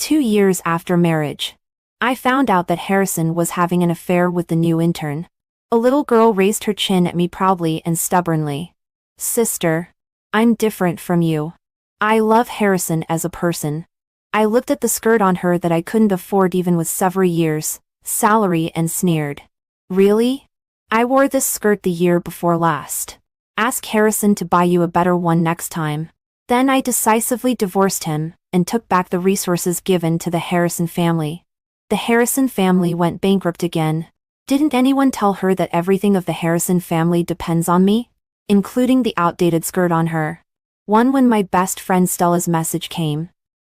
2 years after marriage, I found out that Harrison was having an affair with the new intern. A little girl raised her chin at me proudly and stubbornly. Sister, I'm different from you. I love Harrison as a person. I looked at the skirt on her that I couldn't afford even with several years' salary and sneered. Really? I wore this skirt the year before last. Ask Harrison to buy you a better one next time. Then I decisively divorced him and took back the resources given to the Harrison family. The Harrison family went bankrupt again. Didn't anyone tell her that everything of the Harrison family depends on me? Including the outdated skirt on her. When my best friend Stella's message came.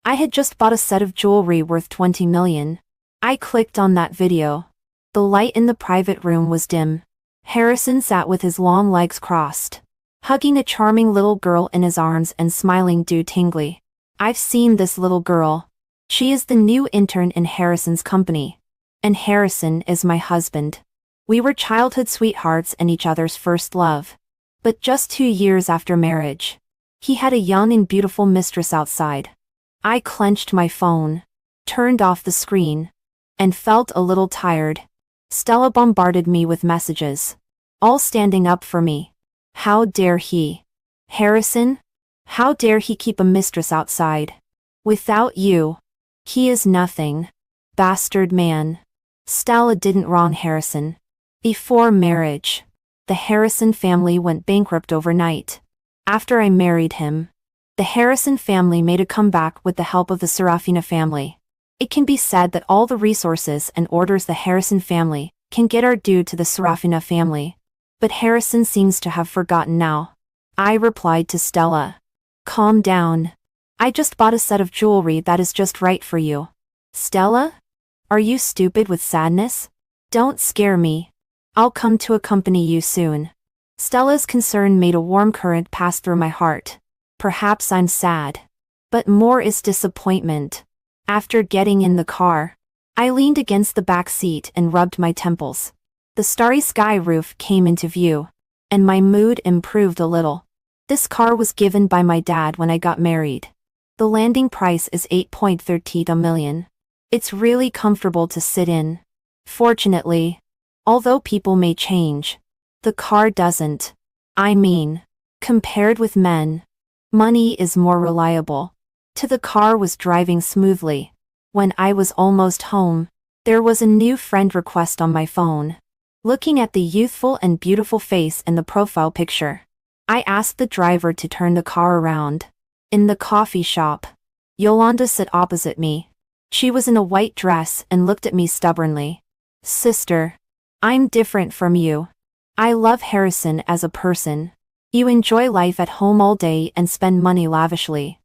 I had just bought a set of jewelry worth 20 million. I clicked on that video. The light in the private room was dim. Harrison sat with his long legs crossed, hugging a charming little girl in his arms and smiling tingly. I've seen this little girl. She is the new intern in Harrison's company. And Harrison is my husband. We were childhood sweethearts and each other's first love. But just 2 years after marriage, he had a young and beautiful mistress outside. I clenched my phone, turned off the screen, and felt a little tired. Stella bombarded me with messages, all standing up for me. How dare he? Harrison? How dare he keep a mistress outside? Without you, he is nothing. Bastard man. Stella didn't wrong Harrison. Before marriage, the Harrison family went bankrupt overnight. After I married him, the Harrison family made a comeback with the help of the Serafina family. It can be said that all the resources and orders the Harrison family can get are due to the Serafina family. But Harrison seems to have forgotten now. I replied to Stella. Calm down. I just bought a set of jewelry that is just right for you. Stella? Are you stupid with sadness? Don't scare me. I'll come to accompany you soon. Stella's concern made a warm current pass through my heart. Perhaps I'm sad. But more is disappointment. After getting in the car, I leaned against the back seat and rubbed my temples. The starry sky roof came into view, and my mood improved a little. This car was given by my dad when I got married. The landing price is 8.30 million. It's really comfortable to sit in. Fortunately, although people may change, the car doesn't. I mean, compared with men, money is more reliable. The car was driving smoothly. When I was almost home, there was a new friend request on my phone. Looking at the youthful and beautiful face in the profile picture, I asked the driver to turn the car around. In the coffee shop, Yolanda sat opposite me. She was in a white dress and looked at me stubbornly. Sister, I'm different from you. I love Harrison as a person. You enjoy life at home all day and spend money lavishly.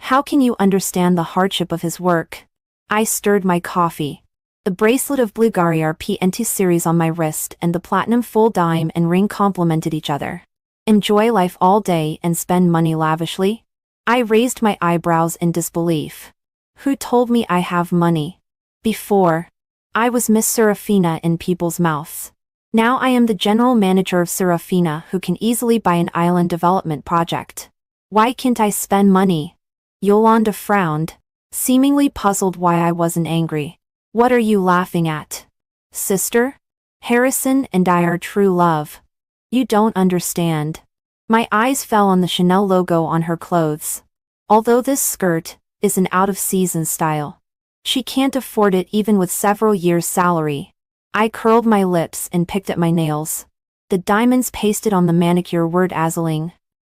How can you understand the hardship of his work? I stirred my coffee. The bracelet of Bulgari PNT series on my wrist and the platinum full dime and ring complemented each other. Enjoy life all day and spend money lavishly? I raised my eyebrows in disbelief. Who told me I have money? Before, I was Miss Serafina in people's mouths. Now I am the general manager of Serafina who can easily buy an island development project. Why can't I spend money? Yolanda frowned, seemingly puzzled why I wasn't angry. What are you laughing at? Sister? Harrison and I are true love. You don't understand. My eyes fell on the Chanel logo on her clothes. Although this skirt is an out-of-season style, she can't afford it even with several years' salary. I curled my lips and picked at my nails. The diamonds pasted on the manicure were dazzling.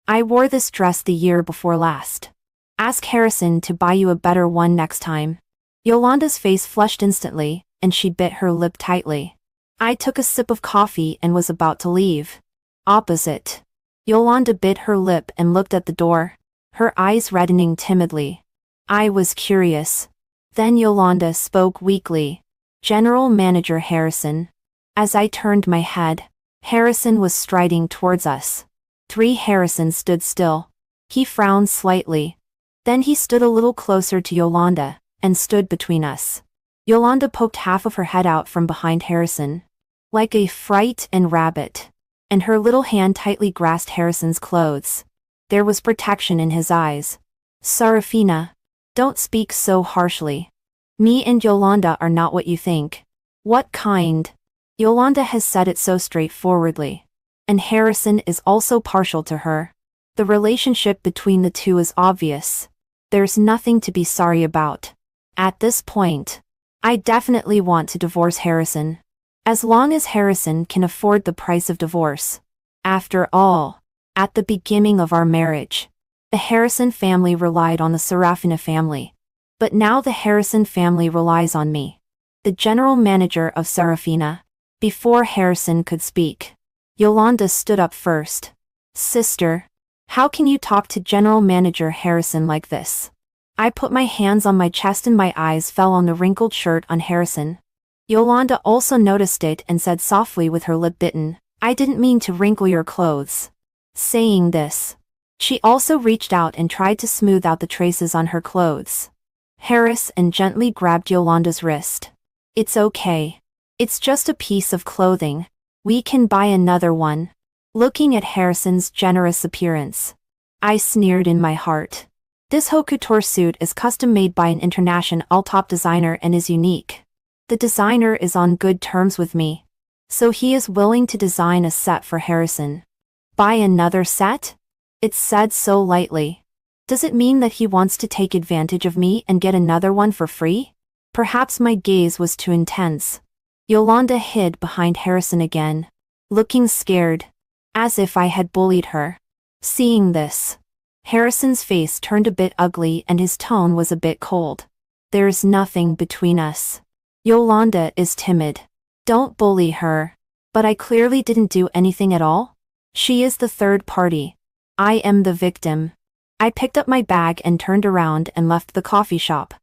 I wore this dress the year before last. Ask Harrison to buy you a better one next time. Yolanda's face flushed instantly, and she bit her lip tightly. I took a sip of coffee and was about to leave. Opposite. Yolanda bit her lip and looked at the door, her eyes reddening timidly. I was curious. Then Yolanda spoke weakly. General Manager Harrison. As I turned my head, Harrison was striding towards us. Harrison stood still. He frowned slightly. Then he stood a little closer to Yolanda, and stood between us. Yolanda poked half of her head out from behind Harrison, like a frightened rabbit, and her little hand tightly grasped Harrison's clothes. There was protection in his eyes. Serafina, don't speak so harshly. Me and Yolanda are not what you think. What kind? Yolanda has said it so straightforwardly. And Harrison is also partial to her. The relationship between the two is obvious. There's nothing to be sorry about. At this point, I definitely want to divorce Harrison. As long as Harrison can afford the price of divorce. After all, at the beginning of our marriage, the Harrison family relied on the Serafina family. But now the Harrison family relies on me, the general manager of Serafina. Before Harrison could speak, Yolanda stood up first. Sister, how can you talk to General Manager Harrison like this? I put my hands on my chest and my eyes fell on the wrinkled shirt on Harrison. Yolanda also noticed it and said softly with her lip bitten, I didn't mean to wrinkle your clothes. Saying this, she also reached out and tried to smooth out the traces on her clothes. Harrison gently grabbed Yolanda's wrist. It's okay. It's just a piece of clothing. We can buy another one. Looking at Harrison's generous appearance, I sneered in my heart. This haute couture suit is custom made by an international top designer and is unique. The designer is on good terms with me, so he is willing to design a set for Harrison. Buy another set? It's said so lightly. Does it mean that he wants to take advantage of me and get another one for free? Perhaps my gaze was too intense. Yolanda hid behind Harrison again, looking scared, as if I had bullied her. Seeing this, Harrison's face turned a bit ugly and his tone was a bit cold. There's nothing between us. Yolanda is timid. Don't bully her. But I clearly didn't do anything at all. She is the third party. I am the victim. I picked up my bag and turned around and left the coffee shop.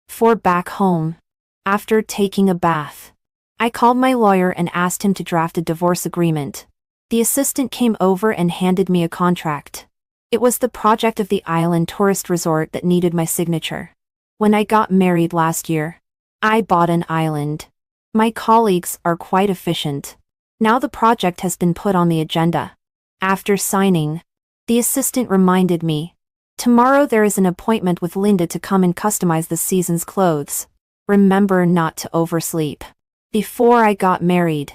For back home. After taking a bath, I called my lawyer and asked him to draft a divorce agreement. The assistant came over and handed me a contract. It was the project of the island tourist resort that needed my signature. When I got married last year, I bought an island. My colleagues are quite efficient. Now the project has been put on the agenda. After signing, the assistant reminded me, tomorrow there is an appointment with Linda to come and customize the season's clothes. Remember not to oversleep. Before I got married,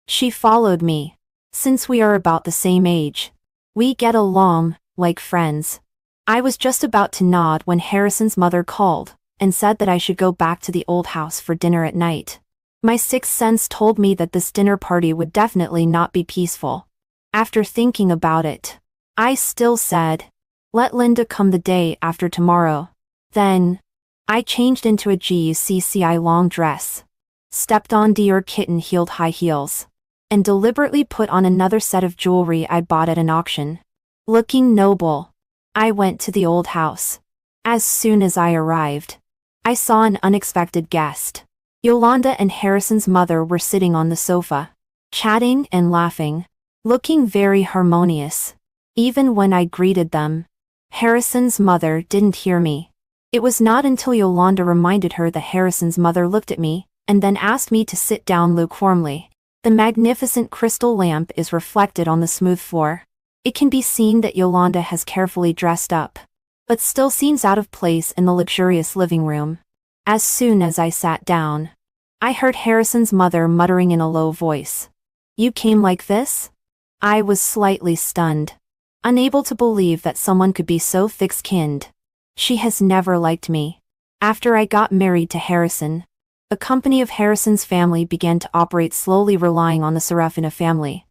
she followed me. Since we are about the same age, we get along like friends. I was just about to nod when Harrison's mother called and said that I should go back to the old house for dinner at night. My sixth sense told me that this dinner party would definitely not be peaceful. After thinking about it, I still said, let Linda come the day after tomorrow. Then, I changed into a GUCCI long dress, stepped on Dior kitten-heeled high heels, and deliberately put on another set of jewelry I bought at an auction. Looking noble, I went to the old house. As soon as I arrived, I saw an unexpected guest. Yolanda and Harrison's mother were sitting on the sofa, chatting and laughing, looking very harmonious. Even when I greeted them, Harrison's mother didn't hear me. It was not until Yolanda reminded her that Harrison's mother looked at me, and then asked me to sit down lukewarmly. The magnificent crystal lamp is reflected on the smooth floor. It can be seen that Yolanda has carefully dressed up, but still seems out of place in the luxurious living room. As soon as I sat down, I heard Harrison's mother muttering in a low voice. You came like this? I was slightly stunned, unable to believe that someone could be so thick-skinned. She has never liked me. After I got married to Harrison, a company of Harrison's family began to operate slowly, relying on the Serafina family.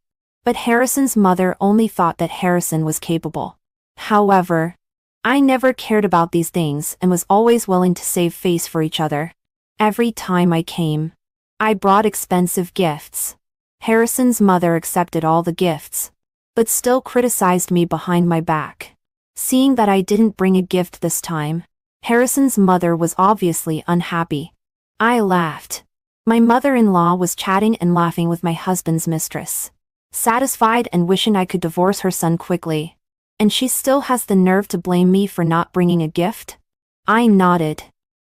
But Harrison's mother only thought that Harrison was capable. However, I never cared about these things and was always willing to save face for each other. Every time I came, I brought expensive gifts. Harrison's mother accepted all the gifts, but still criticized me behind my back. Seeing that I didn't bring a gift this time, Harrison's mother was obviously unhappy. I laughed. My mother-in-law was chatting and laughing with my husband's mistress, satisfied and wishing I could divorce her son quickly. And she still has the nerve to blame me for not bringing a gift? I nodded.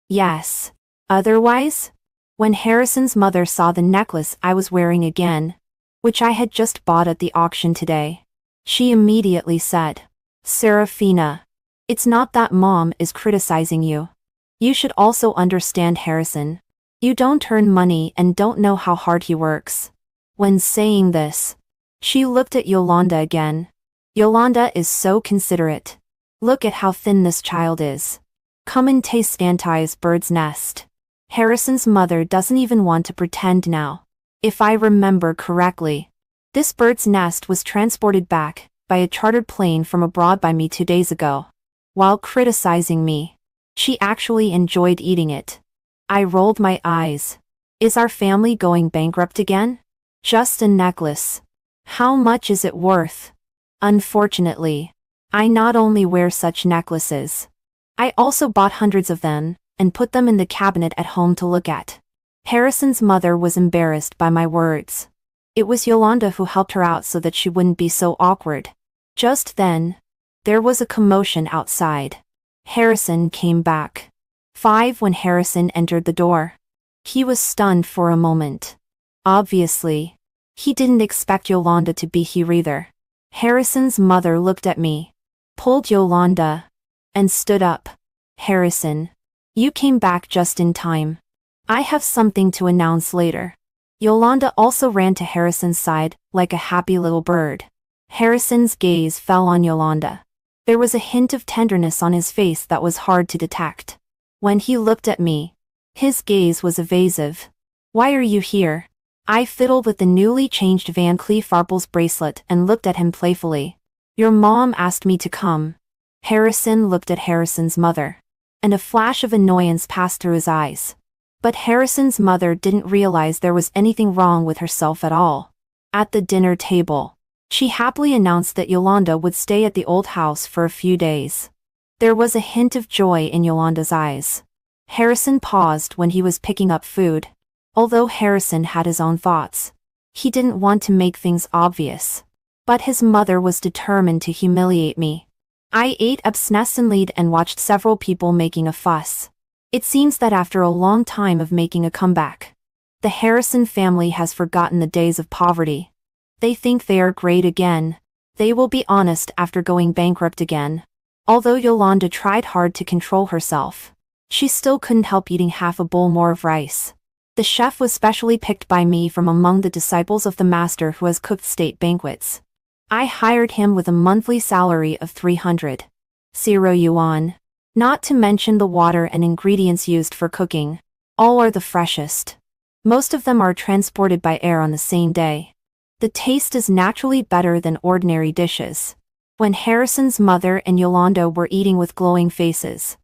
Yes. Otherwise? When Harrison's mother saw the necklace I was wearing again, which I had just bought at the auction today, she immediately said, Serafina, it's not that Mom is criticizing you. You should also understand Harrison. You don't earn money and don't know how hard he works. When saying this, she looked at Yolanda again. Yolanda is so considerate. Look at how thin this child is. Come and taste Auntie's bird's nest. Harrison's mother doesn't even want to pretend now. If I remember correctly, this bird's nest was transported back by a chartered plane from abroad by me 2 days ago. While criticizing me, she actually enjoyed eating it. I rolled my eyes. Is our family going bankrupt again? Just a necklace. How much is it worth? Unfortunately, I not only wear such necklaces, I also bought hundreds of them and put them in the cabinet at home to look at. Harrison's mother was embarrassed by my words. It was Yolanda who helped her out so that she wouldn't be so awkward. Just then, there was a commotion outside. Harrison came back. 5 when Harrison entered the door. He was stunned for a moment. Obviously, he didn't expect Yolanda to be here either. Harrison's mother looked at me, pulled Yolanda, and stood up. Harrison, you came back just in time. I have something to announce later. Yolanda also ran to Harrison's side like a happy little bird. Harrison's gaze fell on Yolanda. There was a hint of tenderness on his face that was hard to detect. When he looked at me, his gaze was evasive. Why are you here? I fiddled with the newly changed Van Cleef Arpels bracelet and looked at him playfully. Your mom asked me to come. Harrison looked at Harrison's mother, and a flash of annoyance passed through his eyes. But Harrison's mother didn't realize there was anything wrong with herself at all. At the dinner table, she happily announced that Yolanda would stay at the old house for a few days. There was a hint of joy in Yolanda's eyes. Harrison paused when he was picking up food. Although Harrison had his own thoughts, he didn't want to make things obvious. But his mother was determined to humiliate me. I ate absently and watched several people making a fuss. It seems that after a long time of making a comeback, the Harrison family has forgotten the days of poverty. They think they are great again. They will be honest after going bankrupt again. Although Yolanda tried hard to control herself, she still couldn't help eating half a bowl more of rice. The chef was specially picked by me from among the disciples of the master who has cooked state banquets. I hired him with a monthly salary of 300 yuan. Not to mention the water and ingredients used for cooking. All are the freshest. Most of them are transported by air on the same day. The taste is naturally better than ordinary dishes. When Harrison's mother and Yolanda were eating with glowing faces,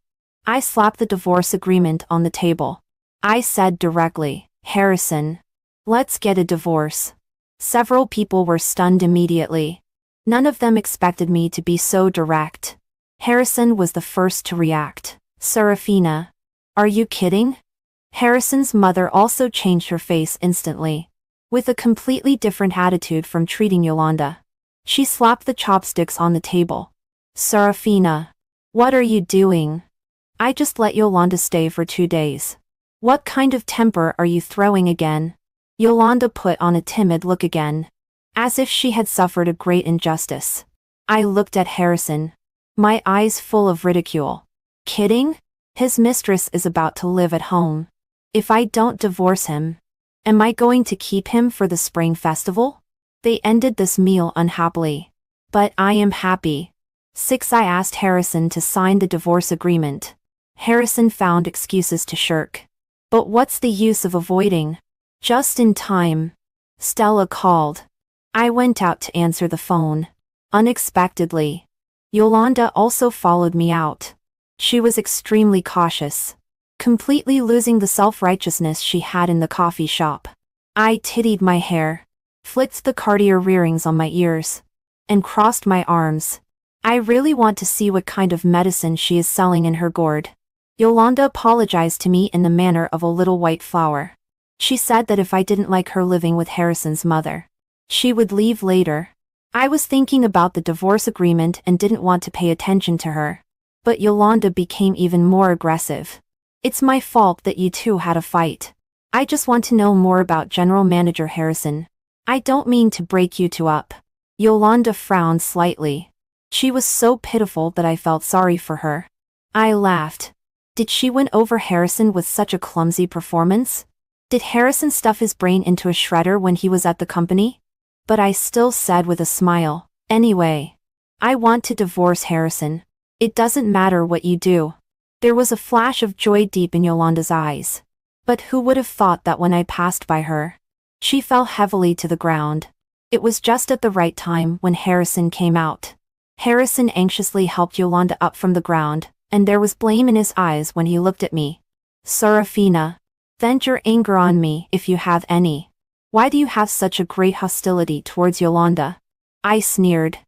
I slapped the divorce agreement on the table. I said directly, Harrison, let's get a divorce. Several people were stunned immediately. None of them expected me to be so direct. Harrison was the first to react. Serafina, are you kidding? Harrison's mother also changed her face instantly, with a completely different attitude from treating Yolanda. She slapped the chopsticks on the table. Serafina, what are you doing? I just let Yolanda stay for 2 days. What kind of temper are you throwing again? Yolanda put on a timid look again, as if she had suffered a great injustice. I looked at Harrison, my eyes full of ridicule. Kidding? His mistress is about to live at home. If I don't divorce him, am I going to keep him for the spring festival? They ended this meal unhappily. But I am happy. 6 I asked Harrison to sign the divorce agreement. Harrison found excuses to shirk. But what's the use of avoiding? Just in time, Stella called. I went out to answer the phone. Unexpectedly, Yolanda also followed me out. She was extremely cautious, completely losing the self-righteousness she had in the coffee shop. I tittied my hair, flicked the Cartier earrings on my ears, and crossed my arms. I really want to see what kind of medicine she is selling in her gourd. Yolanda apologized to me in the manner of a little white flower. She said that if I didn't like her living with Harrison's mother, she would leave later. I was thinking about the divorce agreement and didn't want to pay attention to her. But Yolanda became even more aggressive. It's my fault that you two had a fight. I just want to know more about General Manager Harrison. I don't mean to break you two up. Yolanda frowned slightly. She was so pitiful that I felt sorry for her. I laughed. Did she win over Harrison with such a clumsy performance? Did Harrison stuff his brain into a shredder when he was at the company? But I still said with a smile, anyway, I want to divorce Harrison. It doesn't matter what you do. There was a flash of joy deep in Yolanda's eyes. But who would have thought that when I passed by her? She fell heavily to the ground. It was just at the right time when Harrison came out. Harrison anxiously helped Yolanda up from the ground, and there was blame in his eyes when he looked at me. Serafina, vent your anger on me if you have any. Why do you have such a great hostility towards Yolanda? I sneered.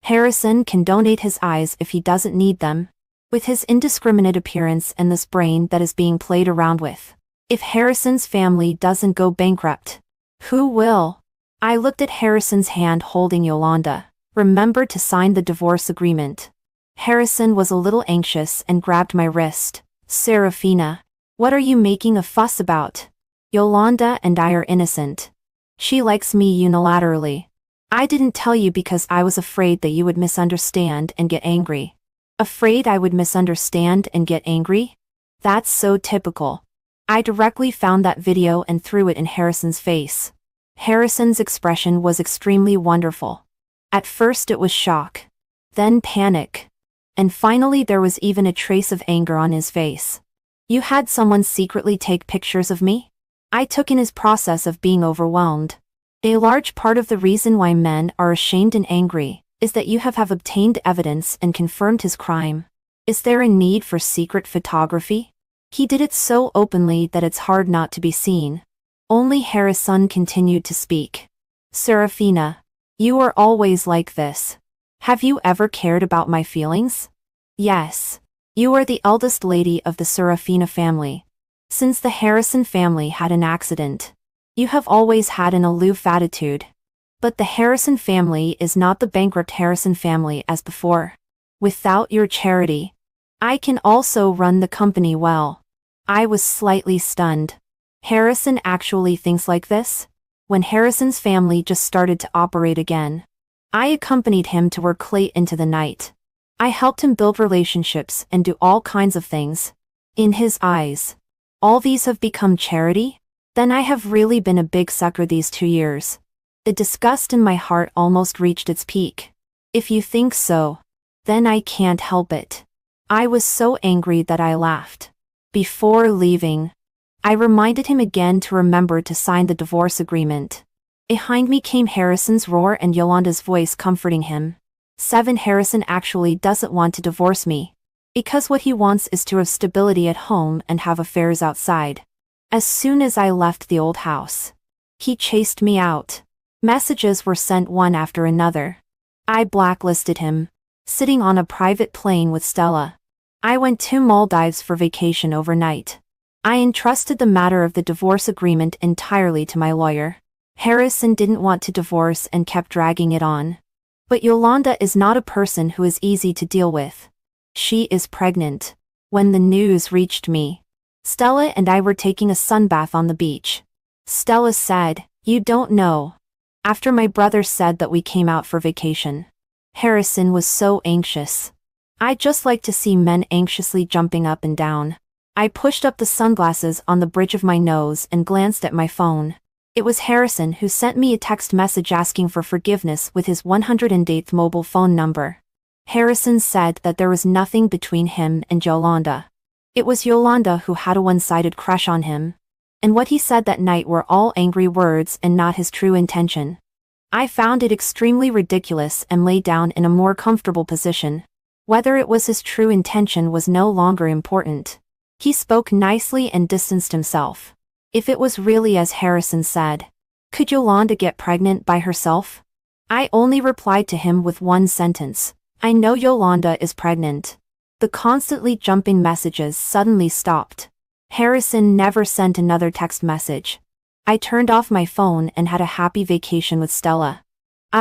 Harrison can donate his eyes if he doesn't need them. With his indiscriminate appearance and this brain that is being played around with. If Harrison's family doesn't go bankrupt, who will? I looked at Harrison's hand holding Yolanda. Remember to sign the divorce agreement. Harrison was a little anxious and grabbed my wrist. Serafina, what are you making a fuss about? Yolanda and I are innocent. She likes me unilaterally. I didn't tell you because I was afraid that you would misunderstand and get angry. Afraid I would misunderstand and get angry? That's so typical. I directly found that video and threw it in Harrison's face. Harrison's expression was extremely wonderful. At first it was shock. Then panic. And finally there was even a trace of anger on his face. You had someone secretly take pictures of me? I took in his process of being overwhelmed. A large part of the reason why men are ashamed and angry is that you have obtained evidence and confirmed his crime. Is there a need for secret photography? He did it so openly that it's hard not to be seen. Only Harrison continued to speak. Serafina, you are always like this. Have you ever cared about my feelings? Yes. You are the eldest lady of the Serafina family. Since the Harrison family had an accident, you have always had an aloof attitude. But the Harrison family is not the bankrupt Harrison family as before. Without your charity, I can also run the company well. I was slightly stunned. Harrison actually thinks like this? When Harrison's family just started to operate again, I accompanied him to work late into the night. I helped him build relationships and do all kinds of things. In his eyes, all these have become charity? Then I have really been a big sucker these 2 years. The disgust in my heart almost reached its peak. If you think so, then I can't help it. I was so angry that I laughed. Before leaving, I reminded him again to remember to sign the divorce agreement. Behind me came Harrison's roar and Yolanda's voice comforting him. Harrison actually doesn't want to divorce me. Because what he wants is to have stability at home and have affairs outside. As soon as I left the old house, he chased me out. Messages were sent one after another. I blacklisted him, sitting on a private plane with Stella. I went to Maldives for vacation overnight. I entrusted the matter of the divorce agreement entirely to my lawyer. Harrison didn't want to divorce and kept dragging it on. But Yolanda is not a person who is easy to deal with. She is pregnant. When the news reached me, Stella and I were taking a sunbath on the beach. Stella said, "You don't know." After my brother said that we came out for vacation, Harrison was so anxious. I just like to see men anxiously jumping up and down. I pushed up the sunglasses on the bridge of my nose and glanced at my phone. It was Harrison who sent me a text message asking for forgiveness with his 108th mobile phone number. Harrison said that there was nothing between him and Yolanda. It was Yolanda who had a one-sided crush on him. And what he said that night were all angry words and not his true intention. I found it extremely ridiculous and lay down in a more comfortable position. Whether it was his true intention was no longer important. He spoke nicely and distanced himself. If it was really as Harrison said, could Yolanda get pregnant by herself? I only replied to him with one sentence. I know Yolanda is pregnant. The constantly jumping messages suddenly stopped. Harrison never sent another text message. I turned off my phone and had a happy vacation with Stella.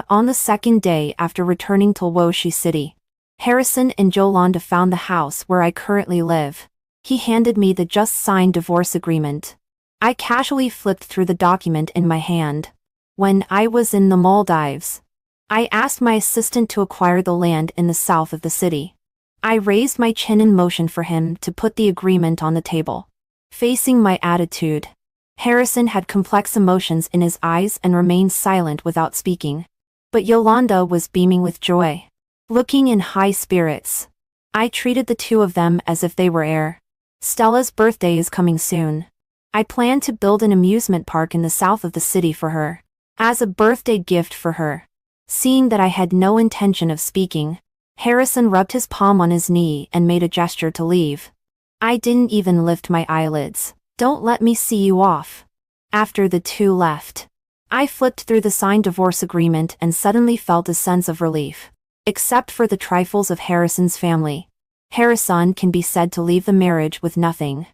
On the second day after returning to Woshi City, Harrison and Yolanda found the house where I currently live. He handed me the just signed divorce agreement. I casually flipped through the document in my hand. When I was in the Maldives, I asked my assistant to acquire the land in the south of the city. I raised my chin in motion for him to put the agreement on the table. Facing my attitude, Harrison had complex emotions in his eyes and remained silent without speaking. But Yolanda was beaming with joy, looking in high spirits. I treated the two of them as if they were air. Stella's birthday is coming soon. I plan to build an amusement park in the south of the city for her, as a birthday gift for her. Seeing that I had no intention of speaking, Harrison rubbed his palm on his knee and made a gesture to leave. I didn't even lift my eyelids. Don't let me see you off. After the two left, I flipped through the signed divorce agreement and suddenly felt a sense of relief. Except for the trifles of Harrison's family, Harrison can be said to leave the marriage with nothing.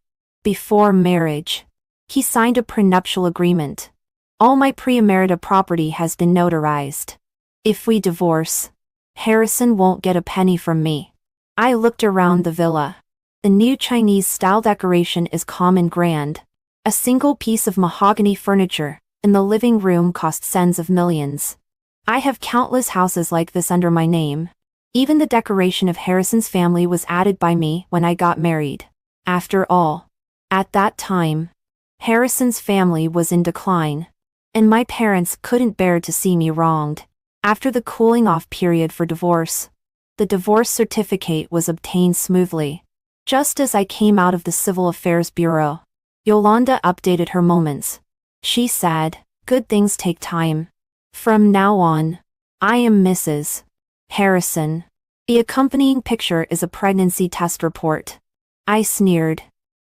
Before marriage, he signed a prenuptial agreement. All my pre-emerita property has been notarized. If we divorce, Harrison won't get a penny from me. I looked around the villa. The new Chinese-style decoration is calm and grand. A single piece of mahogany furniture in the living room cost tens of millions. I have countless houses like this under my name. Even the decoration of Harrison's family was added by me when I got married. After all, at that time, Harrison's family was in decline, and my parents couldn't bear to see me wronged. After the cooling-off period for divorce, the divorce certificate was obtained smoothly. Just as I came out of the Civil Affairs Bureau, Yolanda updated her moments. She said, "Good things take time. From now on, I am Mrs. Harrison." The accompanying picture is a pregnancy test report. I sneered.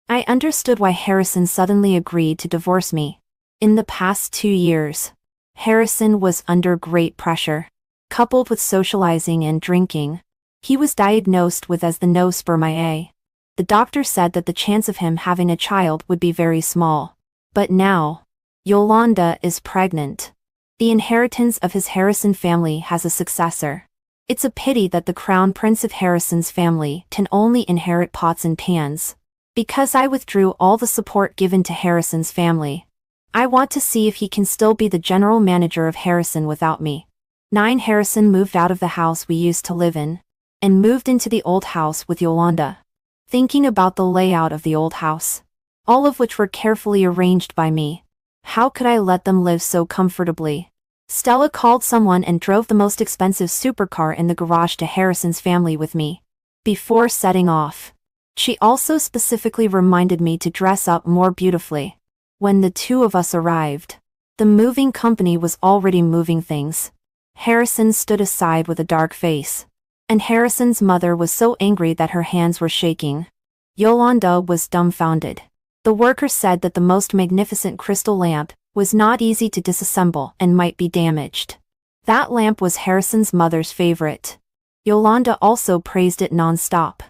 I understood why Harrison suddenly agreed to divorce me. In the past 2 years, Harrison was under great pressure, coupled with socializing and drinking. He was diagnosed with as the no spermia. The doctor said that the chance of him having a child would be very small. But now, Yolanda is pregnant. The inheritance of his Harrison family has a successor. It's a pity that the Crown Prince of Harrison's family can only inherit pots and pans. Because I withdrew all the support given to Harrison's family, I want to see if he can still be the general manager of Harrison without me. 9 Harrison moved out of the house we used to live in, and moved into the old house with Yolanda. Thinking about the layout of the old house, all of which were carefully arranged by me, how could I let them live so comfortably? Stella called someone and drove the most expensive supercar in the garage to Harrison's family with me. Before setting off, she also specifically reminded me to dress up more beautifully. When the two of us arrived, the moving company was already moving things. Harrison stood aside with a dark face, and Harrison's mother was so angry that her hands were shaking. Yolanda was dumbfounded. The worker said that the most magnificent crystal lamp was not easy to disassemble and might be damaged. That lamp was Harrison's mother's favorite. Yolanda also praised it non-stop,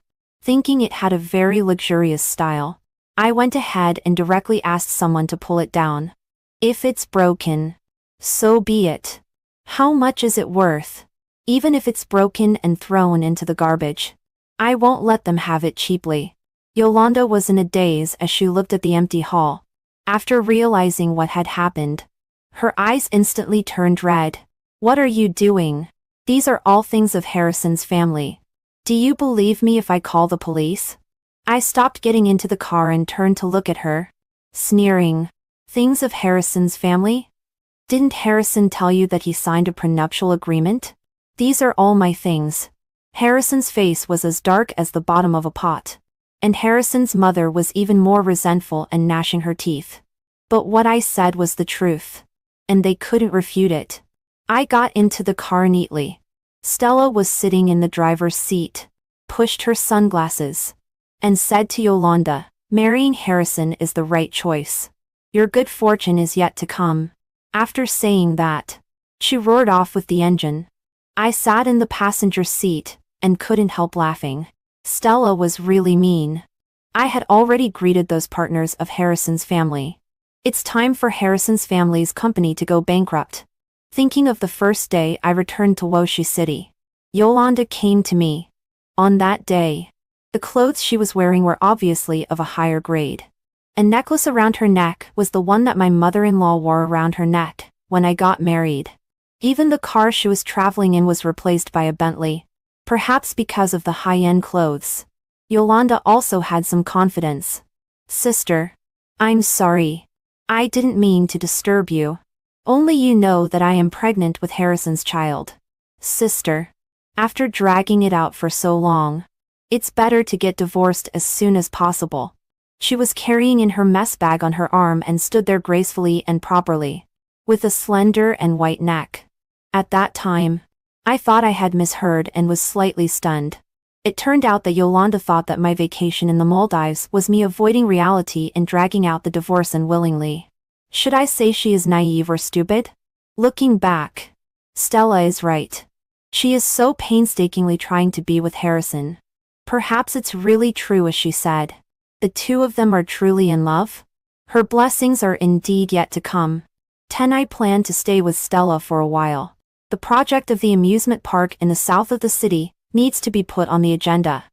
thinking it had a very luxurious style. I went ahead and directly asked someone to pull it down. If it's broken, so be it. How much is it worth? Even if it's broken and thrown into the garbage, I won't let them have it cheaply. Yolanda was in a daze as she looked at the empty hall. After realizing what had happened, her eyes instantly turned red. What are you doing? These are all things of Harrison's family. Do you believe me if I call the police? I stopped getting into the car and turned to look at her, sneering. Things of Harrison's family? Didn't Harrison tell you that he signed a prenuptial agreement? These are all my things. Harrison's face was as dark as the bottom of a pot, and Harrison's mother was even more resentful and gnashing her teeth. But what I said was the truth, and they couldn't refute it. I got into the car neatly. Stella was sitting in the driver's seat, pushed her sunglasses, and said to Yolanda, "Marrying Harrison is the right choice. Your good fortune is yet to come." After saying that, she roared off with the engine. I sat in the passenger seat and couldn't help laughing. Stella was really mean. I had already greeted those partners of Harrison's family. It's time for Harrison's family's company to go bankrupt. Thinking of the first day I returned to Woshi City, Yolanda came to me. On that day, the clothes she was wearing were obviously of a higher grade. A necklace around her neck was the one that my mother-in-law wore around her neck when I got married. Even the car she was traveling in was replaced by a Bentley. Perhaps because of the high-end clothes. Yolanda also had some confidence. Sister. I'm sorry. I didn't mean to disturb you. Only you know that I am pregnant with Harrison's child. Sister. After dragging it out for so long. It's better to get divorced as soon as possible. She was carrying in her mess bag on her arm and stood there gracefully and properly, with a slender and white neck. At that time, I thought I had misheard and was slightly stunned. It turned out that Yolanda thought that my vacation in the Maldives was me avoiding reality and dragging out the divorce unwillingly. Should I say she is naive or stupid? Looking back, Stella is right. She is so painstakingly trying to be with Harrison. Perhaps it's really true as she said. The two of them are truly in love? Her blessings are indeed yet to come. I plan to stay with Stella for a while. The project of the amusement park in the south of the city needs to be put on the agenda.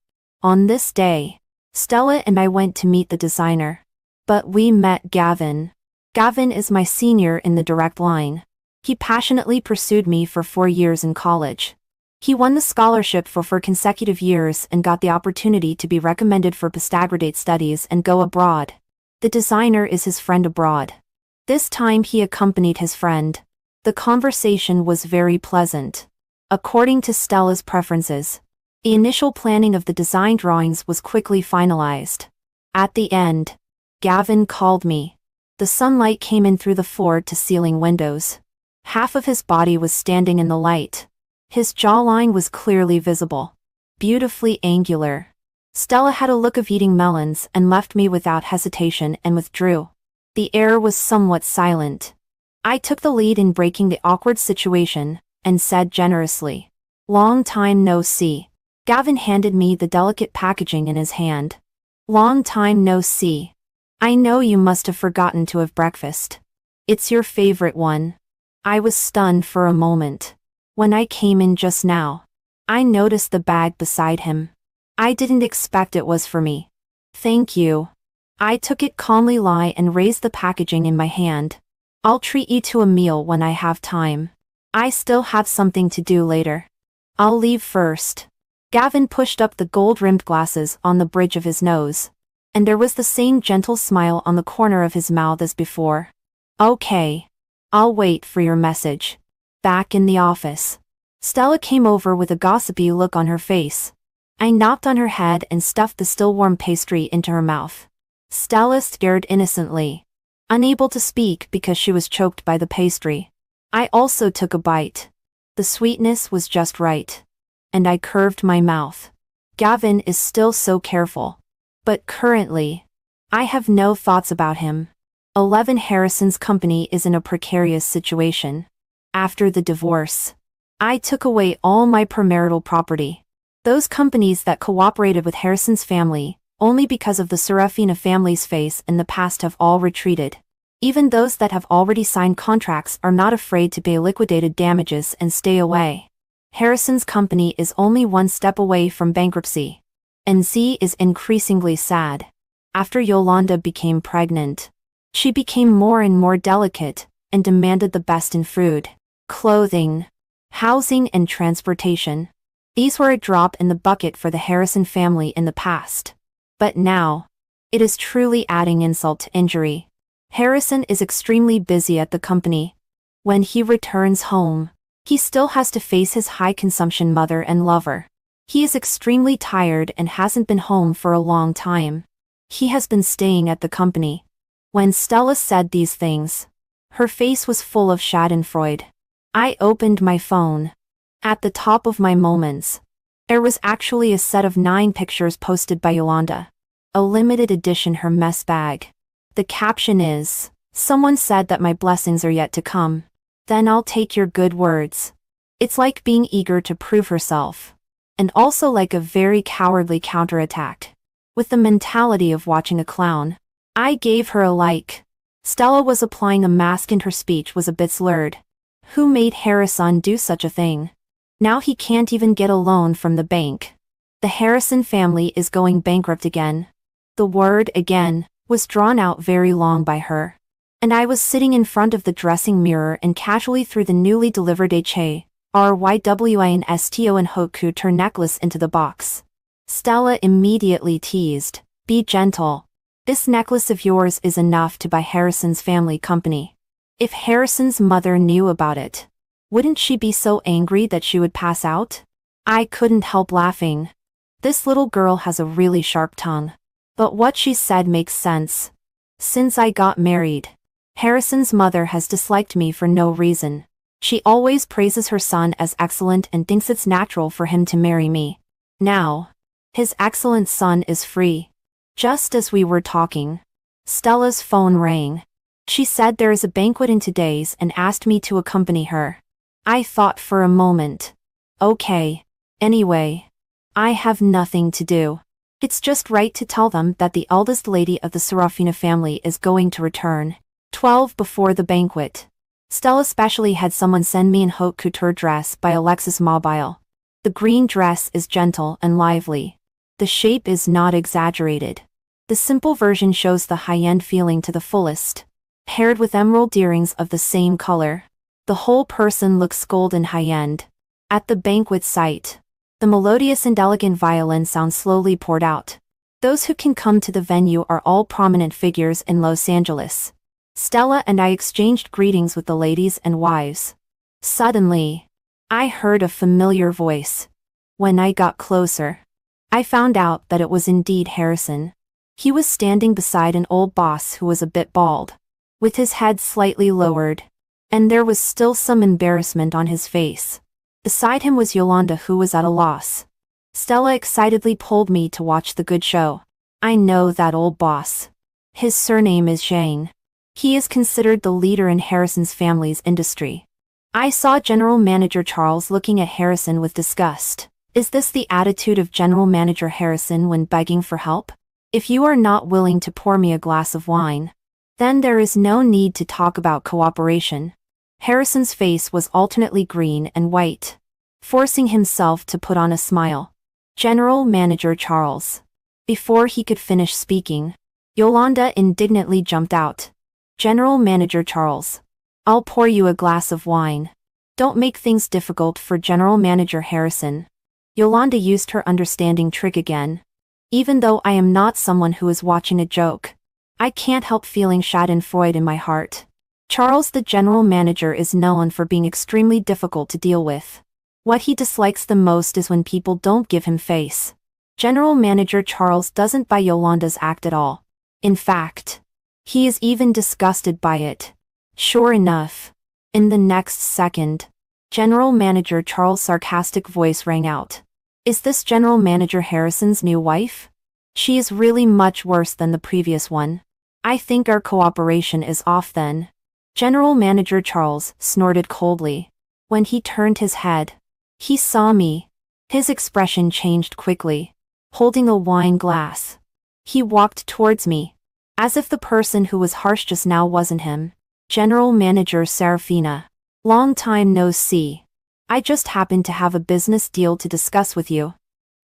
On this day, Stella and I went to meet the designer. But we met Gavin. Gavin is my senior in the direct line. He passionately pursued me for 4 years in college. He won the scholarship for 4 consecutive years and got the opportunity to be recommended for postgraduate studies and go abroad. The designer is his friend abroad. This time he accompanied his friend. The conversation was very pleasant. According to Stella's preferences, the initial planning of the design drawings was quickly finalized. At the end, Gavin called me. The sunlight came in through the floor-to-ceiling windows. Half of his body was standing in the light. His jawline was clearly visible, beautifully angular. Stella had a look of eating melons and left me without hesitation and withdrew. The air was somewhat silent. I took the lead in breaking the awkward situation, and said generously, "Long time no see." Gavin handed me the delicate packaging in his hand. "Long time no see. I know you must have forgotten to have breakfast. It's your favorite one." I was stunned for a moment. When I came in just now, I noticed the bag beside him. I didn't expect it was for me. "Thank you." I took it calmly and raised the packaging in my hand. "I'll treat you to a meal when I have time. I still have something to do later. I'll leave first." Gavin pushed up the gold-rimmed glasses on the bridge of his nose, and there was the same gentle smile on the corner of his mouth as before. "Okay. I'll wait for your message." Back in the office, Stella came over with a gossipy look on her face. I knocked on her head and stuffed the still-warm pastry into her mouth. Stella stared innocently, unable to speak because she was choked by the pastry. I also took a bite. The sweetness was just right. And I curved my mouth. Gavin is still so careful. But currently, I have no thoughts about him. 11 Harrison's company is in a precarious situation. After the divorce, I took away all my premarital property. Those companies that cooperated with Harrison's family, only because of the Serafina family's face in the past have all retreated. Even those that have already signed contracts are not afraid to pay liquidated damages and stay away. Harrison's company is only one step away from bankruptcy. And Z is increasingly sad. After Yolanda became pregnant, she became more and more delicate and demanded the best in food, clothing, housing and transportation. These were a drop in the bucket for the Harrison family in the past. But now, it is truly adding insult to injury. Harrison is extremely busy at the company. When he returns home, he still has to face his high-consumption mother and lover. He is extremely tired and hasn't been home for a long time. He has been staying at the company. When Stella said these things, her face was full of schadenfreude. I opened my phone. At the top of my moments, there was actually a set of 9 pictures posted by Yolanda. A limited edition her mess bag. The caption is, "Someone said that my blessings are yet to come. Then I'll take your good words." It's like being eager to prove herself. And also like a very cowardly counterattack. With the mentality of watching a clown. I gave her a like. Stella was applying a mask and her speech was a bit slurred. Who made Harrison do such a thing? Now he can't even get a loan from the bank. The Harrison family is going bankrupt again. The word again was drawn out very long by her. And I was sitting in front of the dressing mirror and casually threw the newly delivered HA RYWINSTO and Hoku turned necklace into the box. Stella immediately teased, "Be gentle. This necklace of yours is enough to buy Harrison's family company." If Harrison's mother knew about it, wouldn't she be so angry that she would pass out? I couldn't help laughing. This little girl has a really sharp tongue. But what she said makes sense. Since I got married, Harrison's mother has disliked me for no reason. She always praises her son as excellent and thinks it's natural for him to marry me. Now, his excellent son is free. Just as we were talking, Stella's phone rang. She said there is a banquet in 2 days and asked me to accompany her. I thought for a moment. Okay. Anyway, I have nothing to do. It's just right to tell them that the eldest lady of the Serafina family is going to return. 12 before the banquet. Stella specially had someone send me an haute couture dress by Alexis Mobile. The green dress is gentle and lively. The shape is not exaggerated. The simple version shows the high-end feeling to the fullest, paired with emerald earrings of the same color. The whole person looks golden high-end. At the banquet site, the melodious and elegant violin sound slowly poured out. Those who can come to the venue are all prominent figures in Los Angeles. Stella and I exchanged greetings with the ladies and wives. Suddenly, I heard a familiar voice. When I got closer, I found out that it was indeed Harrison. He was standing beside an old boss who was a bit bald, with his head slightly lowered, and there was still some embarrassment on his face. Beside him was Yolanda, who was at a loss. Stella excitedly pulled me to watch the good show. I know that old boss. His surname is Zhang. He is considered the leader in Harrison's family's industry. I saw General Manager Charles looking at Harrison with disgust. Is this the attitude of General Manager Harrison when begging for help? If you are not willing to pour me a glass of wine, then there is no need to talk about cooperation. Harrison's face was alternately green and white, forcing himself to put on a smile. General Manager Charles. Before he could finish speaking, Yolanda indignantly jumped out. General Manager Charles. I'll pour you a glass of wine. Don't make things difficult for General Manager Harrison. Yolanda used her understanding trick again. Even though I am not someone who is watching a joke, I can't help feeling schadenfreude in my heart. Charles, the general manager, is known for being extremely difficult to deal with. What he dislikes the most is when people don't give him face. General Manager Charles doesn't buy Yolanda's act at all. In fact, he is even disgusted by it. Sure enough, in the next second, General Manager Charles' sarcastic voice rang out. Is this General Manager Harrison's new wife? She is really much worse than the previous one. I think our cooperation is off then. General Manager Charles snorted coldly. When he turned his head, he saw me. His expression changed quickly. Holding a wine glass, he walked towards me, as if the person who was harsh just now wasn't him. General Manager Serafina. Long time no see. I just happened to have a business deal to discuss with you.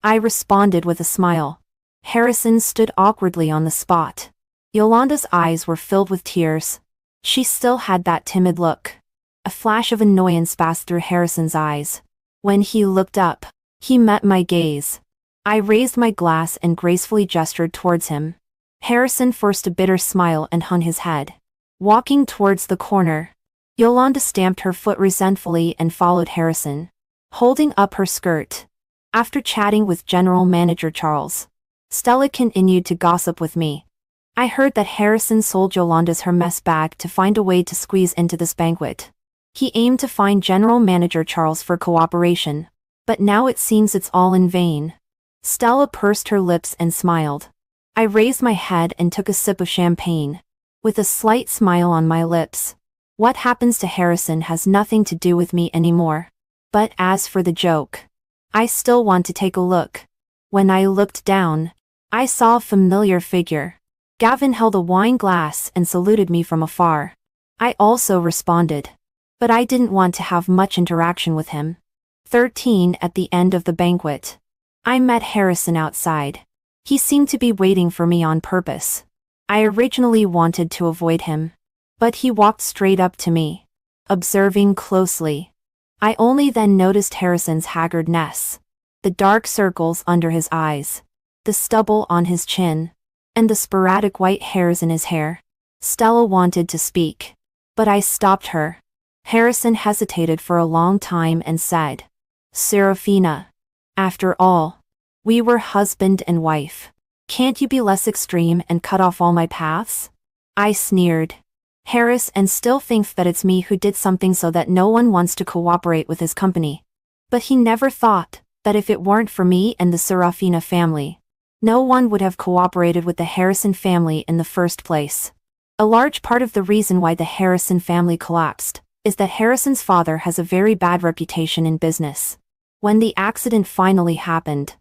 I responded with a smile. Harrison stood awkwardly on the spot. Yolanda's eyes were filled with tears. She still had that timid look. A flash of annoyance passed through Harrison's eyes. When he looked up, he met my gaze. I raised my glass and gracefully gestured towards him. Harrison forced a bitter smile and hung his head. Walking towards the corner, Yolanda stamped her foot resentfully and followed Harrison, holding up her skirt. After chatting with General Manager Charles, Stella continued to gossip with me. I heard that Harrison sold Yolanda's Hermes bag to find a way to squeeze into this banquet. He aimed to find General Manager Charles for cooperation, but now it seems it's all in vain. Stella pursed her lips and smiled. I raised my head and took a sip of champagne, with a slight smile on my lips. What happens to Harrison has nothing to do with me anymore. But as for the joke, I still want to take a look. When I looked down, I saw a familiar figure. Gavin held a wine glass and saluted me from afar. I also responded, but I didn't want to have much interaction with him. 13 At the end of the banquet, I met Harrison outside. He seemed to be waiting for me on purpose. I originally wanted to avoid him, but he walked straight up to me, observing closely. I only then noticed Harrison's haggardness, the dark circles under his eyes, the stubble on his chin, and the sporadic white hairs in his hair. Stella wanted to speak, but I stopped her. Harrison hesitated for a long time and said, "Serafina, after all, we were husband and wife. Can't you be less extreme and cut off all my paths?" I sneered. Harrison still thinks that it's me who did something so that no one wants to cooperate with his company. But he never thought that if it weren't for me and the Serafina family, no one would have cooperated with the Harrison family in the first place. A large part of the reason why the Harrison family collapsed is that Harrison's father has a very bad reputation in business. When the accident finally happened,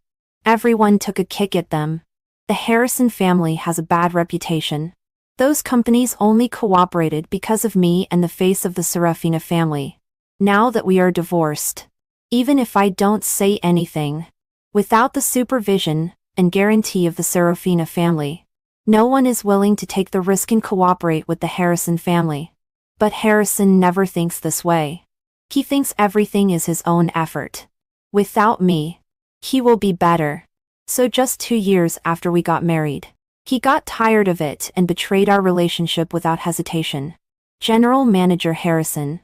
everyone took a kick at them. The Harrison family has a bad reputation. Those companies only cooperated because of me and the face of the Serafina family. Now that we are divorced, even if I don't say anything, without the supervision and guarantee of the Serafina family, no one is willing to take the risk and cooperate with the Harrison family. But Harrison never thinks this way. He thinks everything is his own effort. Without me, he will be better. So just 2 years after we got married, he got tired of it and betrayed our relationship without hesitation. General Manager Harrison,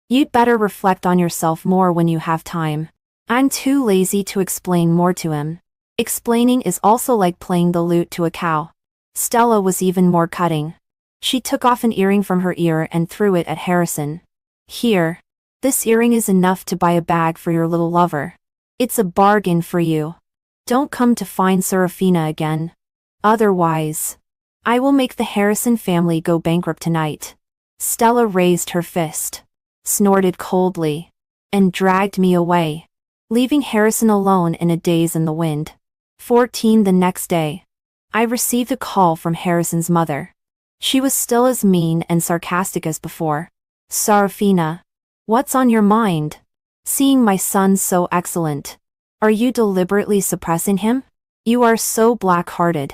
you'd better reflect on yourself more when you have time. I'm too lazy to explain more to him. Explaining is also like playing the lute to a cow. Stella was even more cutting. She took off an earring from her ear and threw it at Harrison. "Here. This earring is enough to buy a bag for your little lover. It's a bargain for you. Don't come to find Serafina again. Otherwise, I will make the Harrison family go bankrupt tonight." Stella raised her fist, snorted coldly, and dragged me away, leaving Harrison alone in a daze in the wind. 14 The next day, I received a call from Harrison's mother. She was still as mean and sarcastic as before. "Serafina, what's on your mind? Seeing my son so excellent. Are you deliberately suppressing him? You are so black-hearted."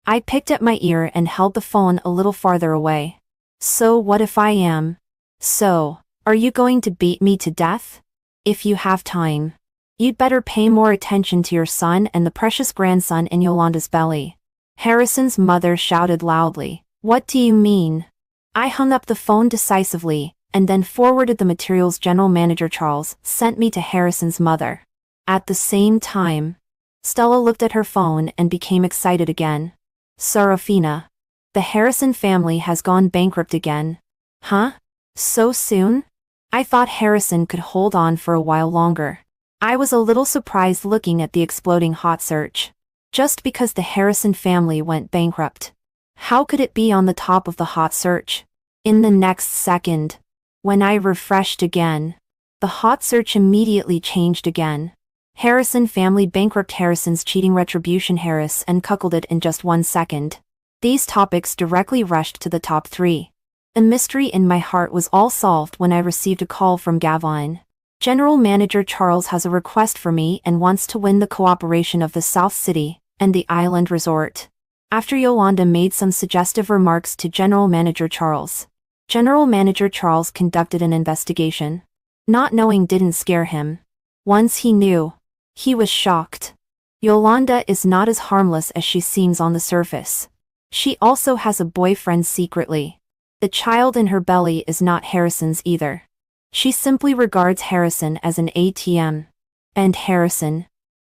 I picked at my ear and held the phone a little farther away. "So what if I am? So, are you going to beat me to death? If you have time, you'd better pay more attention to your son and the precious grandson in Yolanda's belly." Harrison's mother shouted loudly, "What do you mean?" I hung up the phone decisively, and then forwarded the materials General Manager Charles sent me to Harrison's mother. At the same time, Stella looked at her phone and became excited again. "Serafina, the Harrison family has gone bankrupt again." "Huh? So soon?" I thought Harrison could hold on for a while longer. I was a little surprised looking at the exploding hot search. Just because the Harrison family went bankrupt, how could it be on the top of the hot search? In the next second, when I refreshed again, the hot search immediately changed again. Harrison family bankrupt, Harrison's cheating, retribution, Harris and cuckolded in just 1 second. These topics directly rushed to the top 3. The mystery in my heart was all solved when I received a call from Gavin. General Manager Charles has a request for me and wants to win the cooperation of the South City and the Island Resort. After Yolanda made some suggestive remarks to General Manager Charles, General Manager Charles conducted an investigation. Not knowing didn't scare him. Once he knew, he was shocked. Yolanda is not as harmless as she seems on the surface. She also has a boyfriend secretly. The child in her belly is not Harrison's either. She simply regards Harrison as an ATM. And Harrison,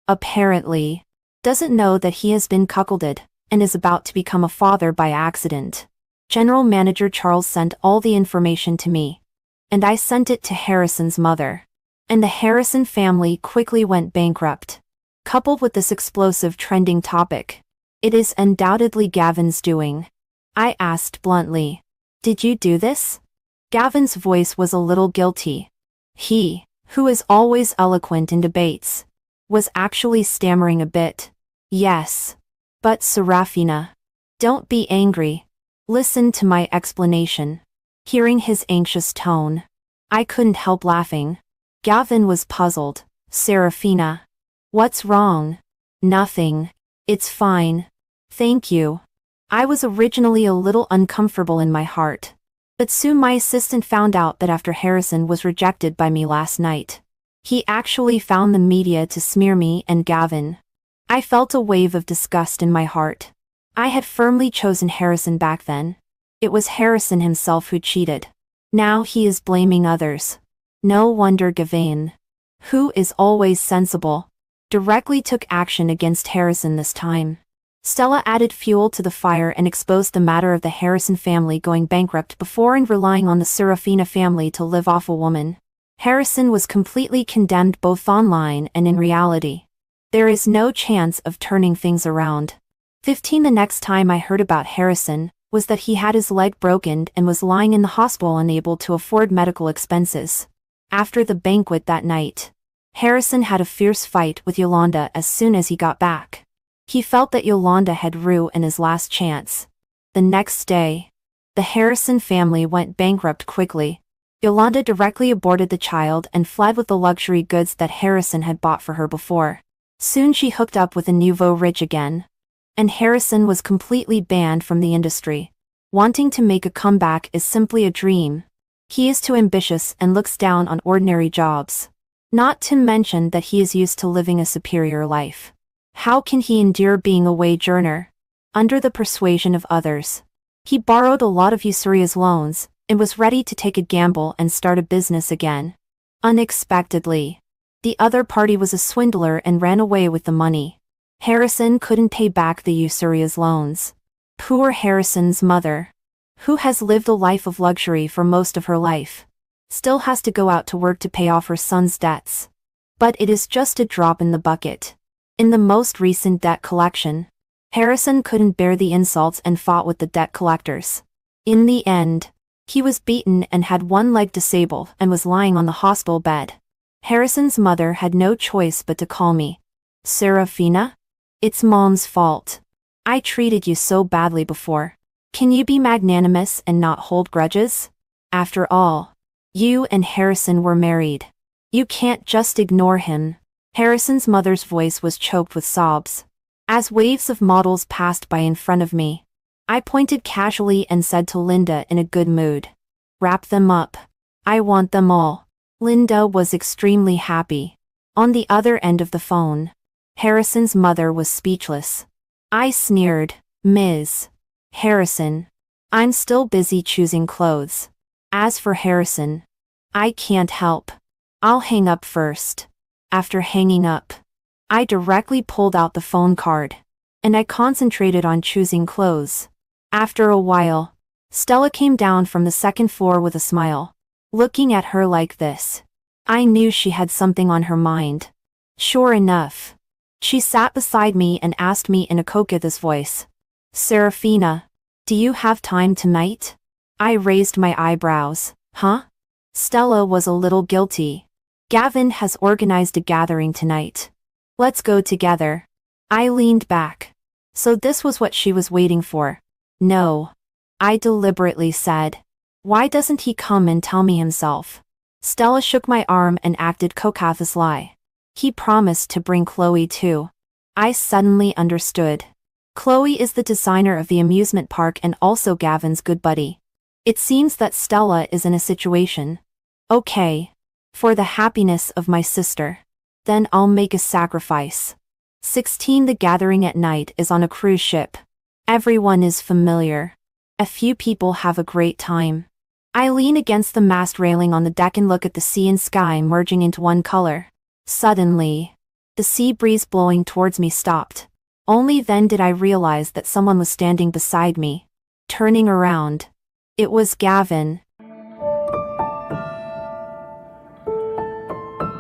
apparently, doesn't know that he has been cuckolded and is about to become a father by accident. General Manager Charles sent all the information to me, and I sent it to Harrison's mother. And the Harrison family quickly went bankrupt. Coupled with this explosive trending topic, it is undoubtedly Gavin's doing. I asked bluntly, "Did you do this?" Gavin's voice was a little guilty. He, who is always eloquent in debates, was actually stammering a bit. "Yes. But Serafina, don't be angry. Listen to my explanation." Hearing his anxious tone, I couldn't help laughing. Gavin was puzzled. "Serafina, what's wrong?" "Nothing. It's fine. Thank you." I was originally a little uncomfortable in my heart. But soon my assistant found out that after Harrison was rejected by me last night, he actually found the media to smear me and Gavin. I felt a wave of disgust in my heart. I had firmly chosen Harrison back then. It was Harrison himself who cheated. Now he is blaming others. No wonder Gavin, who is always sensible, directly took action against Harrison this time. Stella added fuel to the fire and exposed the matter of the Harrison family going bankrupt before and relying on the Serafina family to live off a woman. Harrison was completely condemned both online and in reality. There is no chance of turning things around. 15 The next time I heard about Harrison was that he had his leg broken and was lying in the hospital unable to afford medical expenses. After the banquet that night, Harrison had a fierce fight with Yolanda as soon as he got back. He felt that Yolanda had ruined his last chance. The next day, the Harrison family went bankrupt quickly. Yolanda directly aborted the child and fled with the luxury goods that Harrison had bought for her before. Soon she hooked up with a nouveau riche again. And Harrison was completely banned from the industry. Wanting to make a comeback is simply a dream. He is too ambitious and looks down on ordinary jobs. Not to mention that he is used to living a superior life. How can he endure being a wage earner? Under the persuasion of others, he borrowed a lot of usurious loans and was ready to take a gamble and start a business again. Unexpectedly, the other party was a swindler and ran away with the money. Harrison couldn't pay back the usurious loans. Poor Harrison's mother, who has lived a life of luxury for most of her life, still has to go out to work to pay off her son's debts. But it is just a drop in the bucket. In the most recent debt collection, Harrison couldn't bear the insults and fought with the debt collectors. In the end, he was beaten and had one leg disabled and was lying on the hospital bed. Harrison's mother had no choice but to call me. Serafina? It's Mom's fault. I treated you so badly before. Can you be magnanimous and not hold grudges? After all, you and Harrison were married. You can't just ignore him. Harrison's mother's voice was choked with sobs. As waves of models passed by in front of me, I pointed casually and said to Linda in a good mood, "Wrap them up. I want them all." Linda was extremely happy. On the other end of the phone, Harrison's mother was speechless. I sneered, "Ms. Harrison, I'm still busy choosing clothes. As for Harrison, I can't help. I'll hang up first." After hanging up, I directly pulled out the phone card, and I concentrated on choosing clothes. After a while, Stella came down from the second floor with a smile. Looking at her like this, I knew she had something on her mind. Sure enough, she sat beside me and asked me in a coquettish voice, "Serafina, do you have time tonight?" I raised my eyebrows. Huh? Stella was a little guilty. Gavin has organized a gathering tonight. Let's go together. I leaned back. So this was what she was waiting for. No. I deliberately said. Why doesn't he come and tell me himself? Stella shook my arm and acted coquettishly. He promised to bring Chloe too. I suddenly understood. Chloe is the designer of the amusement park and also Gavin's good buddy. It seems that Stella is in a situation. Okay. For the happiness of my sister. Then I'll make a sacrifice. 16 The gathering at night is on a cruise ship. Everyone is familiar. A few people have a great time. I lean against the mast railing on the deck and look at the sea and sky merging into one color. Suddenly, the sea breeze blowing towards me stopped. Only then did I realize that someone was standing beside me. Turning around, it was Gavin.